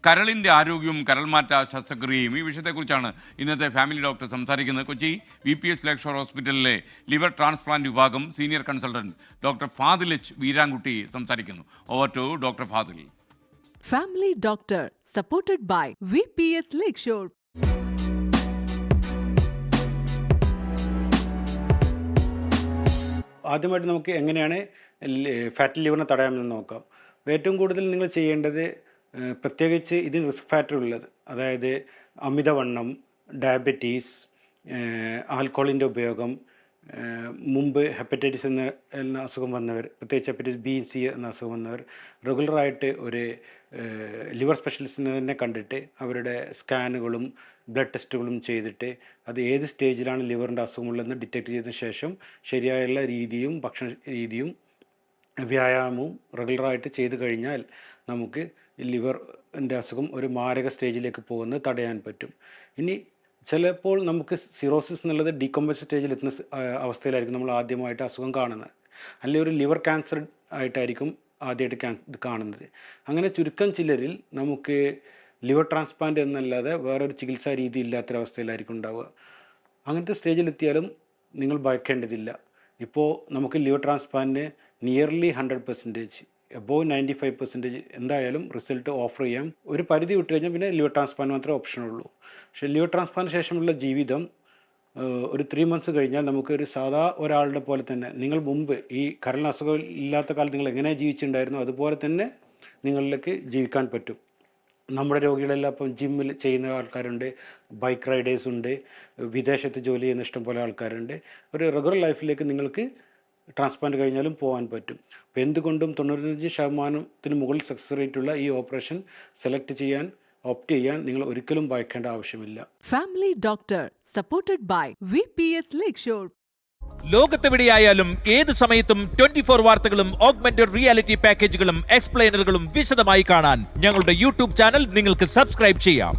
കരളിൻ്റെ ആരോഗ്യവും കരൾമാറ്റ ശസ്ത്രക്രിയയും ഈ വിഷയത്തെക്കുറിച്ചാണ് ഇന്നത്തെ ഫാമിലി ഡോക്ടർ സംസാരിക്കുന്നത്. കൊച്ചി VPS ലേക്ക് ഷോർ ഹോസ്പിറ്റലിലെ ലിവർ ട്രാൻസ്പ്ലാന്റ് വിഭാഗം senior consultant doctor Fadil H. Veerankutty സംസാരിക്കുന്നു. Over to doctor Fadil. Family Doctor, supported by VPS Lakeshore. ആദ്യമായിട്ട് നമുക്ക് എങ്ങനെയാണ് ഫാറ്റി ലിവറിനെ തടയാമെന്ന് നോക്കാം. ഏറ്റവും കൂടുതൽ നിങ്ങൾ ചെയ്യേണ്ടത് പ്രത്യേകിച്ച് ഇതിന് റിസ്ക് ഫാക്ടർ ഉള്ളത്, അതായത് അമിതവണ്ണം, ഡയബറ്റീസ്, ആൽക്കഹോളിൻ്റെ ഉപയോഗം, മുമ്പ് ഹെപ്പറ്റൈറ്റിസ് എന്ന അസുഖം വന്നവർ, പ്രത്യേകിച്ച് ഹെപ്പറ്റൈറ്റിസ് B, C എന്ന അസുഖം വന്നവർ റെഗുലറായിട്ട് ഒരു ലിവർ സ്പെഷ്യലിസ്റ്റിനെ തന്നെ കണ്ടിട്ട് അവരുടെ സ്കാനുകളും ബ്ലഡ് ടെസ്റ്റുകളും ചെയ്തിട്ട് അത് ഏത് സ്റ്റേജിലാണ് ലിവറിൻ്റെ അസുഖമുള്ളതെന്ന് ഡിറ്റക്ട് ചെയ്തതിന് ശേഷം ശരിയായുള്ള രീതിയും ഭക്ഷണ രീതിയും വ്യായാമവും റെഗുലറായിട്ട് ചെയ്ത് കഴിഞ്ഞാൽ നമുക്ക് ലിവറിൻ്റെ അസുഖം ഒരു മാരക സ്റ്റേജിലേക്ക് പോകുന്നത് തടയാൻ പറ്റും. ഇനി ചിലപ്പോൾ നമുക്ക് സിറോസിസ് എന്നുള്ളത് ഡീകമ്പോസ് സ്റ്റേജിൽ എത്തുന്ന അവസ്ഥയിലായിരിക്കും നമ്മൾ ആദ്യമായിട്ട് അസുഖം കാണുന്നത്, അല്ലെങ്കിൽ ഒരു ലിവർ ക്യാൻസർ ആയിട്ടായിരിക്കും ആദ്യമായിട്ട് ഇത് കാണുന്നത്. അങ്ങനെ ചുരുക്കം ചിലരിൽ നമുക്ക് ലിവർ ട്രാൻസ്പ്ലാന്റ് എന്നല്ലാതെ വേറൊരു ചികിത്സാ രീതി ഇല്ലാത്തൊരവസ്ഥയിലായിരിക്കും ഉണ്ടാവുക. അങ്ങനത്തെ സ്റ്റേജിലെത്തിയാലും നിങ്ങൾ ഭയക്കേണ്ടതില്ല. ഇപ്പോൾ നമുക്ക് ലിവർ ട്രാൻസ്പ്ലാന്റിന് നിയർലി 100%, എബോവ് 95% എന്തായാലും റിസൾട്ട് ഓഫർ ചെയ്യാം. ഒരു പരിധി വിട്ട് കഴിഞ്ഞാൽ പിന്നെ ലിവർ ട്രാൻസ്പ്ലാന്റ് മാത്രമേ ഓപ്ഷനുള്ളൂ. പക്ഷേ ലിവർ ട്രാൻസ്പ്ലാന്റ് ശേഷമുള്ള ജീവിതം ഒരു 3 months കഴിഞ്ഞാൽ നമുക്ക് ഒരു സാധാ ഒരാളുടെ പോലെ തന്നെ, നിങ്ങൾ മുമ്പ് ഈ കരളിന് അസുഖം ഇല്ലാത്ത കാലത്ത് നിങ്ങൾ എങ്ങനെ ജീവിച്ചിട്ടുണ്ടായിരുന്നു അതുപോലെ തന്നെ നിങ്ങളിലേക്ക് ജീവിക്കാൻ പറ്റും. നമ്മുടെ രോഗികളെല്ലാം ഇപ്പം ജിമ്മിൽ ചെയ്യുന്ന ആൾക്കാരുണ്ട്, ബൈക്ക് റൈഡേഴ്സ് ഉണ്ട്, വിദേശത്ത് ജോലി ചെയ്യുന്ന ഇഷ്ടംപോലെ ആൾക്കാരുണ്ട്. ഒരു റെഗുലർ ലൈഫിലേക്ക് നിങ്ങൾക്ക് ട്രാൻസ്പ്ലാന്റ് കഴിഞ്ഞാലും പോകാൻ പറ്റും. അപ്പോൾ എന്തുകൊണ്ടും 95% മുകളിൽ സക്സസ് റേറ്റുള്ള ഈ ഓപ്പറേഷൻ ഓപ്റ്റ് ചെയ്യാൻ നിങ്ങൾ ഒരിക്കലും ഭയക്കേണ്ട ആവശ്യമില്ല. Family Doctor, supported by VPS Lakeshore. ലോകത്തെവിടെയായാലും ഏത് സമയത്തും 24 വാർത്തകളും ഓഗ്മെന്റഡ് റിയാലിറ്റി പാക്കേജുകളും എക്സ്പ്ലെയിനറുകളും വിശദമായി കാണാൻ ഞങ്ങളുടെ YouTube ചാനൽ നിങ്ങൾക്ക് സബ്സ്ക്രൈബ് ചെയ്യാം.